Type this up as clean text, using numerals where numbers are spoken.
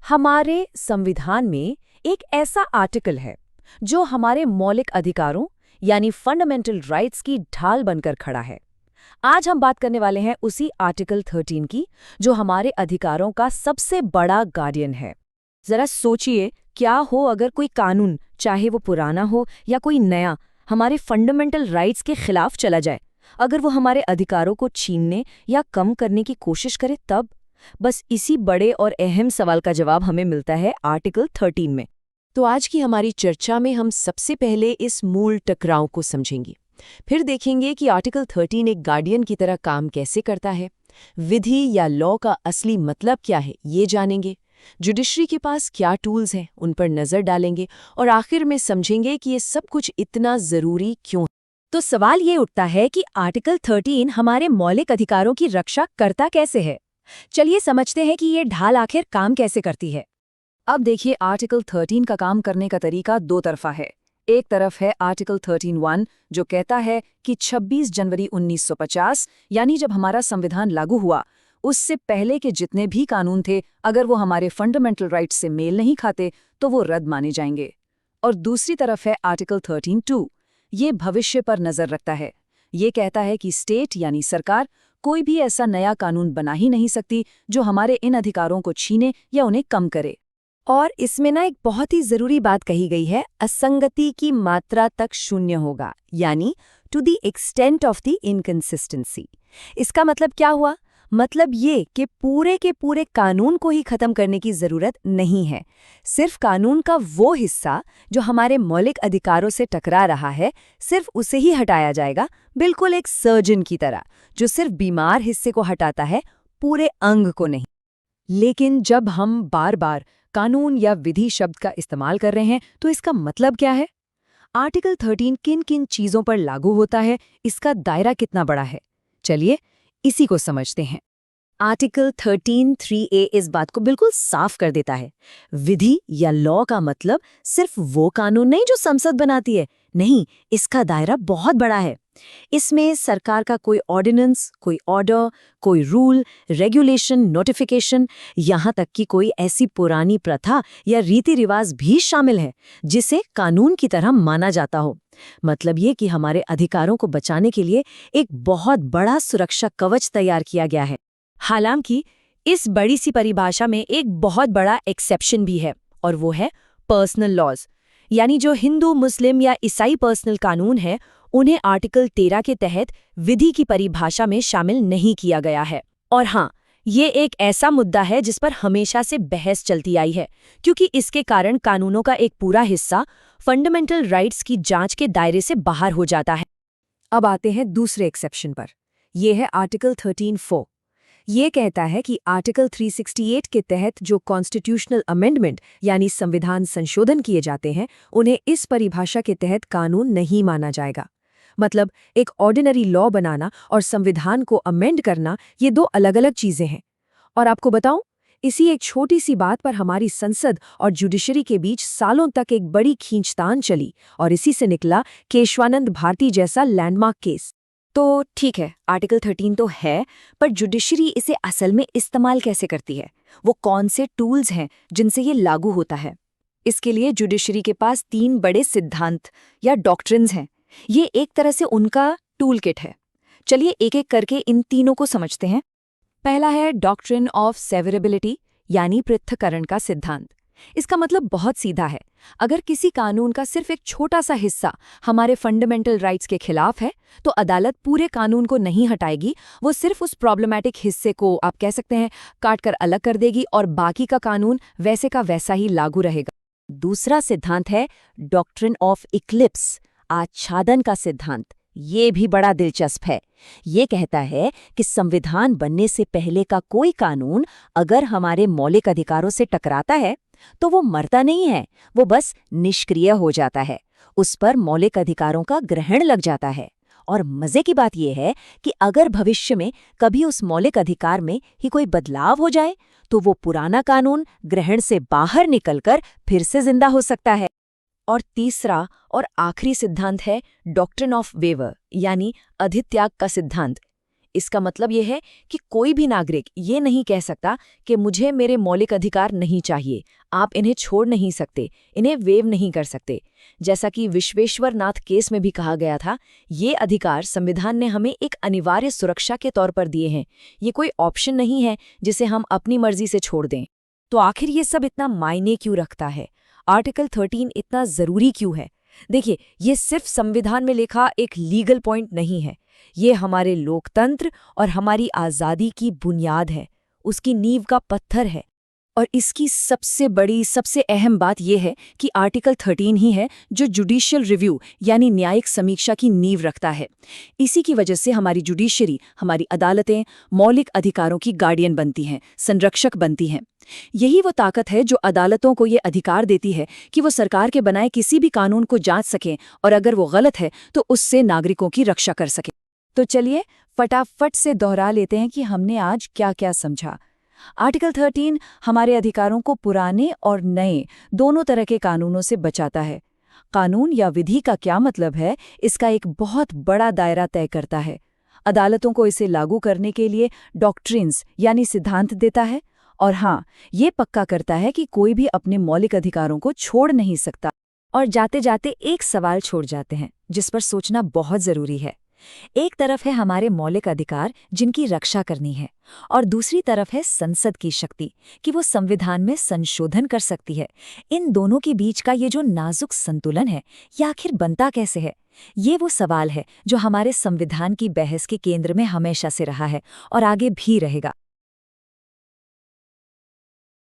हमारे संविधान में एक ऐसा आर्टिकल है जो हमारे मौलिक अधिकारों यानी फंडामेंटल राइट्स की ढाल बनकर खड़ा है। आज हम बात करने वाले हैं उसी आर्टिकल 13 की, जो हमारे अधिकारों का सबसे बड़ा गार्डियन है। जरा सोचिए, क्या हो अगर कोई कानून, चाहे वो पुराना हो या कोई नया, हमारे फंडामेंटल राइट्स के खिलाफ चला जाए। अगर वो हमारे अधिकारों को छीनने या कम करने की कोशिश करे तब। बस इसी बड़े और अहम सवाल का जवाब हमें मिलता है आर्टिकल 13 में। तो आज की हमारी चर्चा में हम सबसे पहले इस मूल टकराव को समझेंगे। फिर देखेंगे कि आर्टिकल 13 एक गार्डियन की तरह काम कैसे करता है, विधि या लॉ का असली मतलब क्या है ये जानेंगे, जुडिशरी के पास क्या टूल्स हैं उन पर नज़र डालेंगे और आखिर में समझेंगे कि ये सब कुछ इतना ज़रूरी क्यों है। तो सवाल ये उठता है कि आर्टिकल 13 हमारे मौलिक अधिकारों की रक्षा करता कैसे है। चलिए समझते हैं कि ये ढाल आखिर काम कैसे करती है। अब देखिए, आर्टिकल 13 का काम करने का तरीका दो तरफा है। एक तरफ है आर्टिकल 13(1) जो कहता है कि 26 जनवरी 1950 यानी जब हमारा संविधान लागू हुआ, उससे पहले के जितने भी कानून थे, अगर वो हमारे फंडामेंटल राइट्स से मेल नहीं खाते तो वो रद्द माने जाएंगे। और दूसरी तरफ है आर्टिकल 13(2). ये भविष्य पर नजर रखता है। ये कहता है कि स्टेट यानी सरकार कोई भी ऐसा नया कानून बना ही नहीं सकती जो हमारे इन अधिकारों को छीने या उन्हें कम करे। और इसमें एक बहुत ही जरूरी बात कही गई है, असंगति की मात्रा तक शून्य होगा, यानी to the extent of the inconsistency. इसका मतलब क्या हुआ? मतलब ये कि पूरे के पूरे कानून को ही खत्म करने की जरूरत नहीं है। सिर्फ कानून का वो हिस्सा जो हमारे मौलिक अधिकारों से टकरा रहा है, सिर्फ उसे ही हटाया जाएगा, बिल्कुल एक सर्जन की तरह जो सिर्फ बीमार हिस्से को हटाता है, पूरे अंग को नहीं। लेकिन जब हम बार बार कानून या विधि शब्द का इस्तेमाल कर रहे हैं तो इसका मतलब क्या है? आर्टिकल 13 किन किन चीजों पर लागू होता है, इसका दायरा कितना बड़ा है? चलिए इसी को समझते हैं। आर्टिकल 13(3)(a) इस बात को बिल्कुल साफ कर देता है। विधि या लॉ का मतलब सिर्फ वो कानून नहीं जो संसद बनाती है, नहीं, इसका दायरा बहुत बड़ा है। इसमें सरकार का कोई ऑर्डिनेंस, कोई ऑर्डर, कोई रूल, रेगुलेशन, नोटिफिकेशन, यहाँ तक कि कोई ऐसी पुरानी प्रथा या रीति रिवाज भी शामिल है जिसे कानून की तरह माना जाता हो। मतलब ये कि हमारे अधिकारों को बचाने के लिए एक बहुत बड़ा सुरक्षा कवच तैयार किया गया है। हालांकि इस बड़ी सी परिभाषा में एक बहुत बड़ा एक्सेप्शन भी है, और वो है पर्सनल लॉज, यानी जो हिंदू, मुस्लिम या ईसाई पर्सनल कानून है, उन्हें आर्टिकल 13 के तहत विधि की परिभाषा में शामिल नहीं किया गया है। और हाँ, ये एक ऐसा मुद्दा है जिस पर हमेशा से बहस चलती आई है, क्योंकि इसके कारण कानूनों का एक पूरा हिस्सा फंडामेंटल राइट्स की जांच के दायरे से बाहर हो जाता है। अब आते हैं दूसरे एक्सेप्शन पर। यह है आर्टिकल 13(4). ये कहता है कि आर्टिकल 368 के तहत जो कॉन्स्टिट्यूशनल अमेंडमेंट यानी संविधान संशोधन किए जाते हैं, उन्हें इस परिभाषा के तहत कानून नहीं माना जाएगा। मतलब एक ऑर्डिनरी लॉ बनाना और संविधान को अमेंड करना, ये दो अलग अलग चीजें हैं। और आपको बताऊं, इसी एक छोटी सी बात पर हमारी संसद और जुडिशरी के बीच सालों तक एक बड़ी खींचतान चली, और इसी से निकला केशवानंद भारती जैसा लैंडमार्क केस। तो ठीक है, आर्टिकल 13 तो है, पर जुडिशरी इसे असल में इस्तेमाल कैसे करती है? वो कौन से टूल्स हैं जिनसे ये लागू होता है? इसके लिए जुडिशरी के पास 3 बड़े सिद्धांत या डॉक्ट्रिन्स हैं। ये एक तरह से उनका टूल किट है। चलिए एक एक करके इन तीनों को समझते हैं। पहला है डॉक्ट्रिन ऑफ सेवरेबिलिटी, यानी पृथक्करण का सिद्धांत। इसका मतलब बहुत सीधा है। अगर किसी कानून का सिर्फ एक छोटा सा हिस्सा हमारे फंडामेंटल राइट्स के खिलाफ है, तो अदालत पूरे कानून को नहीं हटाएगी, वो सिर्फ उस प्रॉब्लमैटिक हिस्से को, आप कह सकते हैं, काट कर अलग कर देगी और बाकी का कानून वैसे का वैसा ही लागू रहेगा। दूसरा सिद्धांत है डॉक्ट्रिन ऑफ इक्लिप्स, आच्छादन का सिद्धांत। ये भी बड़ा दिलचस्प है। ये कहता है कि संविधान बनने से पहले का कोई कानून अगर हमारे मौलिक अधिकारों से टकराता है तो वो मरता नहीं है, वो बस निष्क्रिय हो जाता है। उस पर मौलिक अधिकारों का ग्रहण लग जाता है। और मजे की बात यह है कि अगर भविष्य में कभी उस मौलिक अधिकार में ही कोई बदलाव हो जाए तो वो पुराना कानून ग्रहण से बाहर निकलकर फिर से जिंदा हो सकता है। और तीसरा और आखिरी सिद्धांत है डॉक्ट्रिन ऑफ वेवर, यानी अधित्याग का सिद्धांत। इसका मतलब ये है कि कोई भी नागरिक ये नहीं कह सकता कि मुझे मेरे मौलिक अधिकार नहीं चाहिए, आप इन्हें छोड़ नहीं सकते, इन्हें वेव नहीं कर सकते। जैसा कि विश्वेश्वरनाथ केस में भी कहा गया था, ये अधिकार संविधान ने हमें एक अनिवार्य सुरक्षा के तौर पर दिए हैं। ये कोई ऑप्शन नहीं है जिसे हम अपनी मर्जी से छोड़ दें। तो आखिर ये सब इतना मायने क्यों रखता है? आर्टिकल 13 इतना जरूरी क्यों है? देखिए, ये सिर्फ संविधान में लिखा एक लीगल पॉइंट नहीं है। ये हमारे लोकतंत्र और हमारी आज़ादी की बुनियाद है, उसकी नींव का पत्थर है। और इसकी सबसे बड़ी, सबसे अहम बात यह है कि आर्टिकल 13 ही है जो जुडिशियल रिव्यू यानी न्यायिक समीक्षा की नींव रखता है। इसी की वजह से हमारी जुडिशरी, हमारी अदालतें मौलिक अधिकारों की गार्डियन बनती हैं, संरक्षक बनती हैं। यही वो ताकत है जो अदालतों को ये अधिकार देती है कि वो सरकार के बनाए किसी भी कानून को जांच सकें और अगर वो गलत है तो उससे नागरिकों की रक्षा कर सकें। तो चलिए फटाफट से दोहरा लेते हैं कि हमने आज क्या क्या समझा। आर्टिकल 13 हमारे अधिकारों को पुराने और नए दोनों तरह के कानूनों से बचाता है। कानून या विधि का क्या मतलब है, इसका एक बहुत बड़ा दायरा तय करता है। अदालतों को इसे लागू करने के लिए डॉक्ट्रिन्स यानी सिद्धांत देता है। और हाँ, ये पक्का करता है कि कोई भी अपने मौलिक अधिकारों को छोड़ नहीं सकता। और जाते जाते एक सवाल छोड़ जाते हैं जिस पर सोचना बहुत जरूरी है। एक तरफ है हमारे मौलिक अधिकार जिनकी रक्षा करनी है, और दूसरी तरफ है संसद की शक्ति कि वो संविधान में संशोधन कर सकती है। इन दोनों के बीच का ये जो नाजुक संतुलन है, ये आखिर बनता कैसे है? ये वो सवाल है जो हमारे संविधान की बहस के केंद्र में हमेशा से रहा है और आगे भी रहेगा।